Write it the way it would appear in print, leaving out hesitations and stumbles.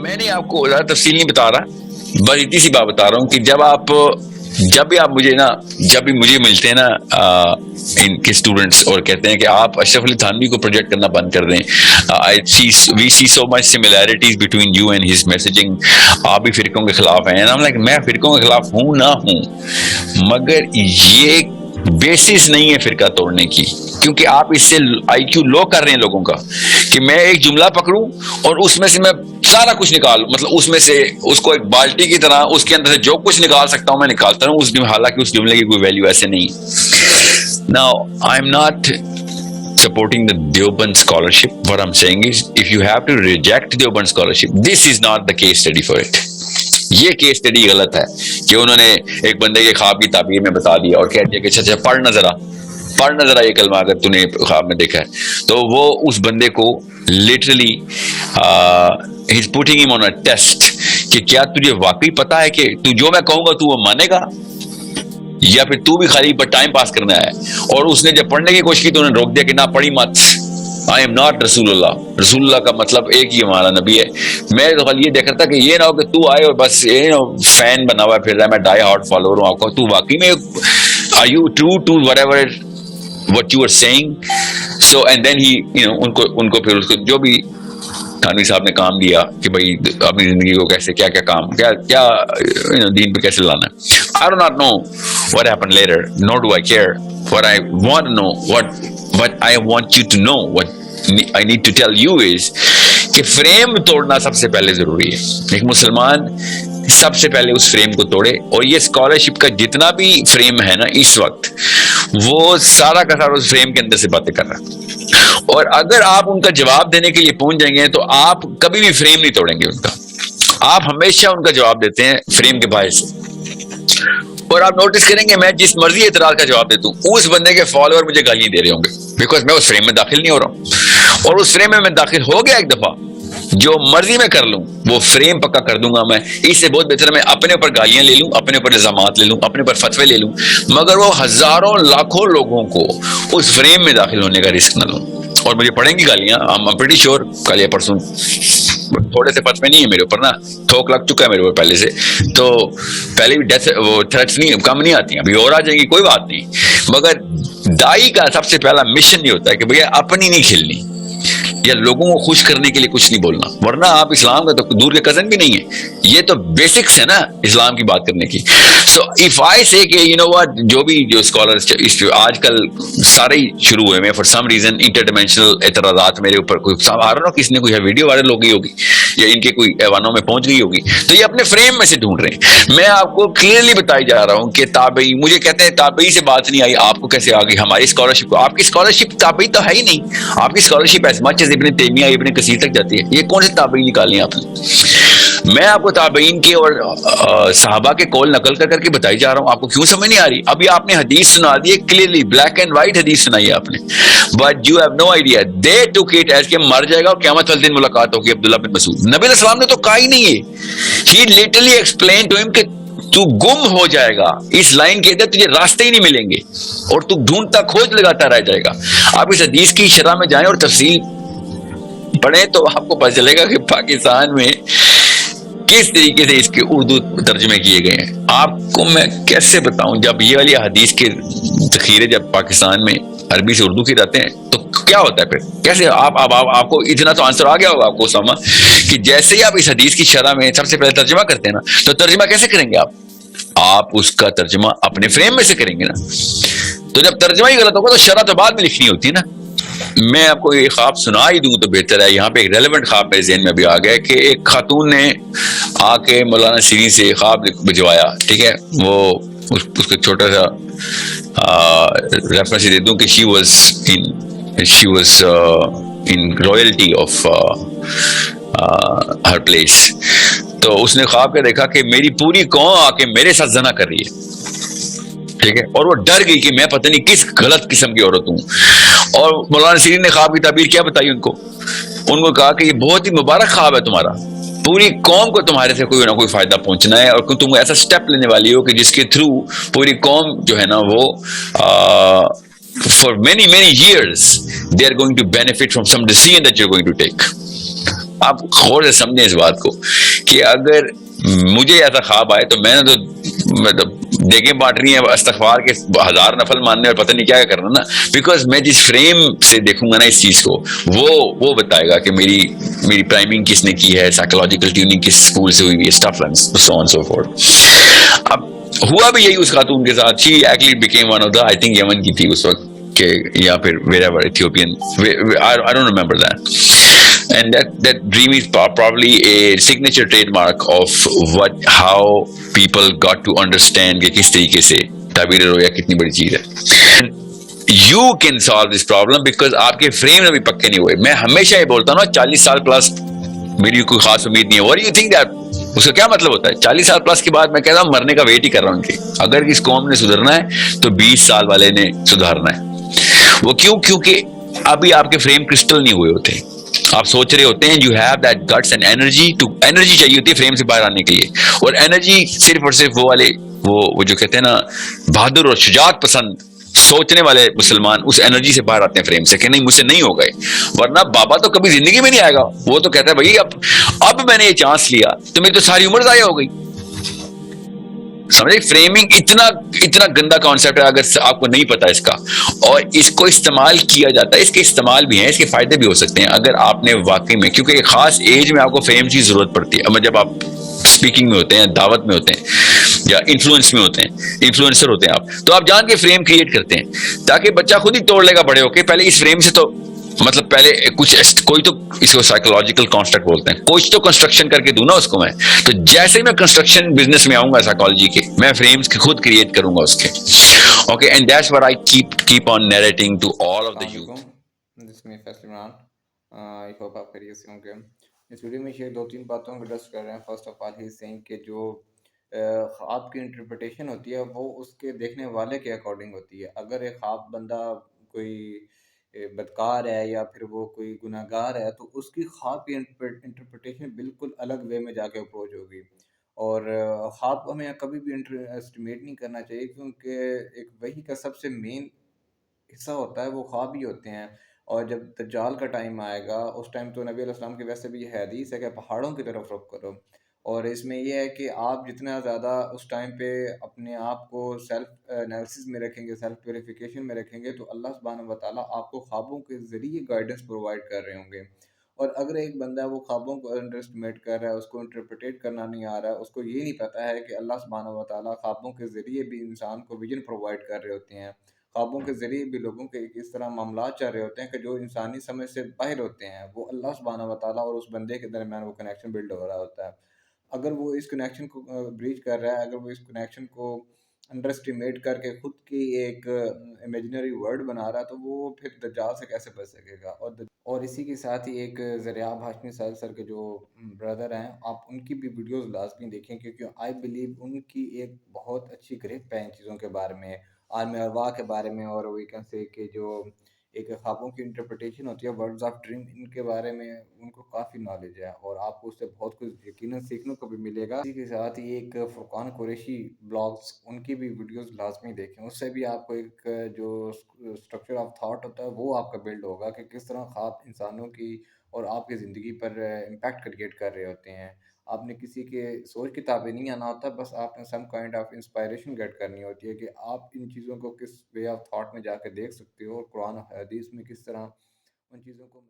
میں نے آپ کو زیادہ تفصیل نہیں بتا رہا، بس اتنی سی بات بتا رہا ہوں کہ جب بھی آپ مجھے ملتے ہیں نا ان کے اسٹوڈنٹس اور کہتے ہیں کہ آپ اشرف علی تھانوی کو پروجیکٹ کرنا بند کر دیں، we see so much similarities between you and his messaging, آپ بھی فرقوں کے خلاف ہیں، میں فرقوں کے خلاف ہوں نہ ہوں، مگر یہ بیسس نہیں ہے فرقہ توڑنے کی، کیونکہ آپ اس سے آئی کیو لو کر رہے ہیں لوگوں کا، کہ میں ایک جملہ پکڑوں اور اس میں سے میں سارا کچھ نکالوں، مطلب اس میں سے اس کو ایک بالٹی کی طرح اس کے اندر سے جو کچھ نکال سکتا ہوں میں نکالتا ہوں، حالانکہ اس جملے کی کوئی ویلیو ایسے نہیں۔ Now I am not supporting the Deoband scholarship. What I'm saying is if you have to reject Deoband scholarship, this is not the case study for it. یہ کیس اسٹڈی غلط ہے کہ انہوں نے ایک بندے کے خواب کی تعبیر میں بتا دیا اور کہہ دیا کہ اچھا پڑھ نظر یہ کلمہ اگر تو نے خواب میں دیکھا ہے، تو وہ اس بندے کو literally he's putting him on a test کہ کیا تجھے واقعی پتا ہے کہ تو جو میں کہوں گا تو وہ مانے گا یا پھر تو بھی خالی پر ٹائم پاس کرنا ہے۔ اور اس نے جب پڑھنے کی کوشش کی تو انہوں نے روک دیا کہ نہ پڑھی مت، I am not رسول اللہ کا مطلب ایک ہی ہمارا نبی ہے۔ میں تو خالی یہ دیکھ رہا تھا کہ یہ نہ ہو کہ تو آئے اور بس فین بنا ہوا پھر رہا ہے، میں ڈائی ہارڈ فالوور ہوں آپ کو، تو واقعی میں are you true to whatever what you are saying؟ So and then he ان کو پھر اس کو جو بھی تھانوی صاحب نے کام دیا کہ بھائی اپنی زندگی کو کیسے کیا دین پہ کیسے لانا ہے۔ I do not know what happened later, nor do I care. What I want to know, what I want you to know, what I need to tell you is کہ فریم توڑنا سب سے پہلے ضروری ہے۔ ایک مسلمان سب سے پہلے اس فریم کو توڑے، اور یہ اسکالرشپ کا جتنا بھی فریم ہے نا اس وقت، وہ سارا کا سارا اس فریم کے اندر سے باتیں کر رہا ہے، اور اگر آپ ان کا جواب دینے کے لیے پہنچ جائیں گے تو آپ کبھی بھی فریم نہیں توڑیں گے ان کا، آپ ہمیشہ ان کا جواب دیتے ہیں فریم کے باعث سے۔ اور آپ نوٹس کریں گے میں جس مرضی اعتراض کا جواب دیتا ہوں اس بندے کے فالوور مجھے گالیاں دے رہے ہوں گے، بیکاز میں اس فریم میں داخل نہیں ہو رہا ہوں، اور اس فریم میں داخل ہو گیا ایک دفعہ، جو مرضی میں کر لوں وہ فریم پکا کر دوں گا میں۔ اس سے بہت بہتر ہے میں اپنے اوپر گالیاں لے لوں، اپنے اوپر الزامات لے لوں، اپنے اوپر فتوے لے لوں، مگر وہ ہزاروں لاکھوں لوگوں کو اس فریم میں داخل ہونے کا رسک نہ لوں۔ اور مجھے پڑیں گی گالیاں، I'm pretty sure کل یا پرسوں، تھوڑے سے فتوے نہیں ہے میرے اوپر نا، تھوک لگ چکا ہے میرے اوپر پہلے سے، تو پہلے بھی ڈیتھ وہ تھریٹس نہیں کم نہیں آتی ہیں، ابھی اور آ جائیں گی، کوئی بات نہیں، مگر دائی کا سب سے پہلا مشن یہ ہوتا ہے کہ بھیا اپنی نہیں کھیلنی یا لوگوں کو خوش کرنے کے لیے کچھ نہیں بولنا، ورنہ آپ اسلام کا تو دور کے کزن بھی نہیں ہے، یہ تو بیسکس ہے نا اسلام کی بات کرنے کی۔ سو اف آئی سے کہ یو نو واٹ، جو اسکالرز آج کل سارے ہی شروع ہوئے میں for some reason interdimensional اعتراضات میرے اوپر، کوئی آ رہا نا کسی نے کوئی ویڈیو وائرل ہو گئی ہوگی یا ان کے کوئی ایوانوں میں پہنچ گئی ہوگی، تو یہ اپنے فریم میں سے ڈھونڈ رہے ہیں۔ میں آپ کو کلیئرلی بتائی جا رہا ہوں کہ تابعی، مجھے کہتے ہیں تابعی سے بات نہیں آئی، آپ کو کیسے آ گئی ہماری اسکالرشپ کو؟ آپ کی اسکالرشپ تابعی تو ہے ہی نہیں، آپ کی اسکالرشپ ایز مچ ایز ابن تیمیہ ابن کثیر تک جاتی ہے، یہ کون سے تابعین نکالے ہیں آپ نے؟ میں آپ کو تابعین کے اور صحابہ کے قول نقل کر کے بتائی جا رہا ہوں، آپ کو کیوں سمجھ نہیں آ رہی؟ ابھی آپ نے حدیث سنا دی ہے کلیئرلی، بلیک اینڈ وائٹ حدیث سنائی ہے آپ نے، but you have no idea, they took it as کہ مر جائے گا اور قیامت والے دن ملاقات ہوگی عبداللہ بن مسعود۔ نبی علیہ السلام نے تو کہا ہی نہیں ہے، ہی لٹرلی ایکسپلین ٹو ہم کہ تو گم ہو جائے گا، اس لائن کے اندر تجھے راستے ہی نہیں ملیں گے اور تو ڈھونڈتا کھوج لگاتا رہ جائے گا۔ آپ اس حدیث کی شرح میں جائیں اور تفصیل پڑھیں تو آپ کو پتہ چلے گا کہ پاکستان میں کس طریقے سے اس کے اردو ترجمے کیے گئے ہیں۔ آپ کو میں کیسے بتاؤں، جب یہ والی حدیث کے ذخیرے جب پاکستان میں عربی سے اردو کی جاتے ہیں تو کیا ہوتا ہے پھر؟ کیسے آپ کو اتنا تو آنسر آ گیا ہوگا آپ کو اسامہ کہ جیسے ہی آپ اس حدیث کی شرح میں سب سے پہلے ترجمہ کرتے ہیں نا، تو ترجمہ کیسے کریں گے آپ اس کا ترجمہ اپنے فریم میں سے کریں گے نا، تو جب ترجمہ ہی غلط ہوگا تو شرح تو بعد میں لکھنی ہوتی ہے نا۔ میں آپ کو یہ خواب سنا ہی دوں تو بہتر ہے، یہاں پہ ایک ریلیونٹ خواب میرے ذہن میں بھی آ گیا کہ ایک خاتون نے آ کے مولانا سیری سے خواب بھجوایا، ٹھیک ہے، وہ اس کا چھوٹا سا ریفرنس دے دوں کہ she was in royalty of her place۔ تو اس نے خواب کے دیکھا کہ میری پوری قوم آ کے میرے ساتھ زنا کر رہی ہے، ٹھیک ہے، اور وہ ڈر گئی کہ میں پتہ نہیں کس غلط قسم کی عورت ہوں۔ اور مولانا سیری نے خواب کی تعبیر کیا بتائی ان کو کہا کہ یہ بہت ہی مبارک خواب ہے تمہارا، پوری قوم کو تمہارے سے کوئی نہ کوئی فائدہ پہنچنا ہے، اور تم ایسا سٹیپ لینے والی ہو کہ جس کے تھرو پوری قوم جو ہے نا وہ for many years they are going to benefit from some decision that you're going to take۔ آپ غور سے سمجھیں اس بات کو کہ اگر مجھے ایسا خواب آئے تو میں نے تو مطلب دیگیں بانٹنی ہے استغفار کے 1000 نفل ماننے اور پتہ نہیں کیا کرنا نا. بیکاز میں جس فریم سے دیکھوں گا نا اس چیز کو وہ بتائے گا کہ میری پرائمنگ کس نے کی ہے, سائیکولوجیکل ٹیوننگ کس اسکول سے ہوئی ہے, اسٹف سو آن سو فورتھ. اب ہوا بھی یہی اس خاتون کے ساتھ. She actually became one of the, I think Yemen کی تھی اس وقت کہ یا پھر wherever Ethiopian, I don't remember that. And that dream is probably a signature trademark of how people got to understand کہ کس طریقے سے تعبیر رویا کتنی بڑی چیز ہے. You can solve this problem because آپ کے فریم ابھی پکے نہیں ہوئے. میں ہمیشہ یہ بولتا ہوں نا 40 سال پلس میری کوئی خاص امید نہیں ہے. What do you think that اس کا کیا مطلب ہوتا ہے؟ 40 سال پلس کے بعد میں کہتا ہوں مرنے کا ویٹ ہی کر رہا ہوں کہ اگر اس قوم نے سدھرنا ہے تو 20 سال والے نے سدھارنا ہے. وہ کیونکہ ابھی آپ کے فریم کرسٹل نہیں ہوئے ہوتے. آپ سوچ رہے ہوتے ہیں you have that guts and energy چاہیے ہوتی ہے فریم سے باہر آنے کے لیے. اور انرجی صرف اور صرف وہ والے وہ جو کہتے ہیں نا بہادر اور شجاعت پسند سوچنے والے مسلمان اس انرجی سے باہر آتے ہیں فریم سے کہ نہیں مجھ سے نہیں ہو گئے. ورنہ بابا تو کبھی زندگی میں نہیں آئے گا. وہ تو کہتا ہے بھائی اب میں نے یہ چانس لیا تو میری تو ساری عمر ضائع ہو گئی. سمجھے فریمنگ اتنا گندا کانسیپٹ ہے اگر آپ کو نہیں پتا اس کا, اور اس کو استعمال کیا جاتا ہے. اس کے استعمال بھی ہیں, اس کے فائدے بھی ہو سکتے ہیں اگر آپ نے واقعی میں, کیونکہ ایک خاص ایج میں آپ کو فریم کی ضرورت پڑتی ہے. جب آپ اسپیکنگ میں ہوتے ہیں, دعوت میں ہوتے ہیں یا انفلوئنس میں ہوتے ہیں, انفلوئنسر ہوتے ہیں آپ, تو آپ جان کے فریم کریٹ کرتے ہیں تاکہ بچہ خود ہی توڑ لے گا بڑے ہو کے. پہلے اس فریم سے تو مطلب پہلے کوئی تو اس کو سائیکولوجیکل کانسٹرکٹ بولتے ہیں, کچھ تو کنسٹرکشن کر کے دوں نا اس کو میں. تو جیسے ہی میں کنسٹرکشن بزنس میں آؤں گا سائیکالوجی کے, میں فریمز خود کریٹ کروں گا اس کے. Okay, and that's what I keep on narrating to all of the youth. This me Faisal Imran, I hope آپ خیریت سے ہوں گے. اس ویڈیو میں یہ 2-3 باتوں کو ڈسکس کر رہے ہیں. فرسٹ آف آل ہی سینگ کہ جو خواب کی انٹرپریٹیشن ہوتی ہے وہ اس کے دیکھنے والے کے اکارڈنگ ہوتی ہے. اگر ایک خواب بندہ کوئی بدکار ہے یا پھر وہ کوئی گناہ گار ہے تو اس کی خواب کی انٹرپریٹیشن بالکل الگ وے میں جا کے اپروچ ہوگی. اور خواب کو ہمیں کبھی بھی اسٹیمیٹ نہیں کرنا چاہیے, کیونکہ ایک وحی کا سب سے مین حصہ ہوتا ہے وہ خواب ہی ہوتے ہیں. اور جب دجال کا ٹائم آئے گا اس ٹائم تو نبی علیہ السلام کی ویسے بھی یہ حدیث ہے کہ پہاڑوں کی طرف رخ کرو. اور اس میں یہ ہے کہ آپ جتنا زیادہ اس ٹائم پہ اپنے آپ کو سیلف انالیسس میں رکھیں گے, سیلف پیوریفیکیشن میں رکھیں گے, تو اللہ سبحانہ و تعالیٰ آپ کو خوابوں کے ذریعے گائیڈنس پرووائڈ کر رہے ہوں گے. اور اگر ایک بندہ وہ خوابوں کو انڈر اسٹیمیٹ کر رہا ہے, اس کو انٹرپریٹیٹ کرنا نہیں آ رہا ہے, اس کو یہ نہیں پتہ ہے کہ اللہ سبحانہ و تعالیٰ خوابوں کے ذریعے بھی انسان کو ویژن پرووائڈ کر رہے ہوتے ہیں. خوابوں کے ذریعے بھی لوگوں کے اس طرح معاملات چل رہے ہوتے ہیں کہ جو انسانی سمجھ سے باہر ہوتے ہیں. وہ اللہ سبحانہ و تعالیٰ اور اس بندے کے درمیان وہ کنیکشن بلڈ ہو رہا ہوتا ہے. اگر وہ اس کنیکشن کو بریچ کر رہا ہے, اگر وہ اس کنیکشن کو انڈر اسٹیمیٹ کر کے خود کی ایک امیجنری ورلڈ بنا رہا ہے, تو وہ پھر دجال سے کیسے بچ سکے گا. اور اسی کے ساتھ ہی ایک ذریعہ ہاشمی ساحل سر کے جو بردر ہیں, آپ ان کی بھی ویڈیوز لازمی دیکھیں, کیونکہ آئی بلیو ان کی ایک بہت اچھی گرپ ہے ان چیزوں کے بارے میں, عالم ارواح کے بارے میں, اور وی کین سے کہ جو ایک خوابوں کی انٹرپریٹیشن ہوتی ہے, ورڈز آف ڈریم, ان کے بارے میں ان کو کافی نالج ہے اور آپ کو اس سے بہت کچھ یقیناً سیکھنے کو بھی ملے گا. اسی کے ساتھ ہی ایک فرقان قریشی بلاگز, ان کی بھی ویڈیوز لازمی دیکھیں. اس سے بھی آپ کو ایک جو اسٹرکچر آف تھاٹ ہوتا ہے وہ آپ کا بلڈ ہوگا کہ کس طرح خواب انسانوں کی اور آپ کی زندگی پر امپیکٹ کریٹ کر رہے ہوتے ہیں. آپ نے کسی کے سوچ کی تابع نہیں آنا ہوتا, بس آپ نے some kind of inspiration get کرنی ہوتی ہے کہ آپ ان چیزوں کو کس وے آف تھاٹ میں جا کے دیکھ سکتے ہو, اور قرآن و حدیث میں کس طرح ان چیزوں کو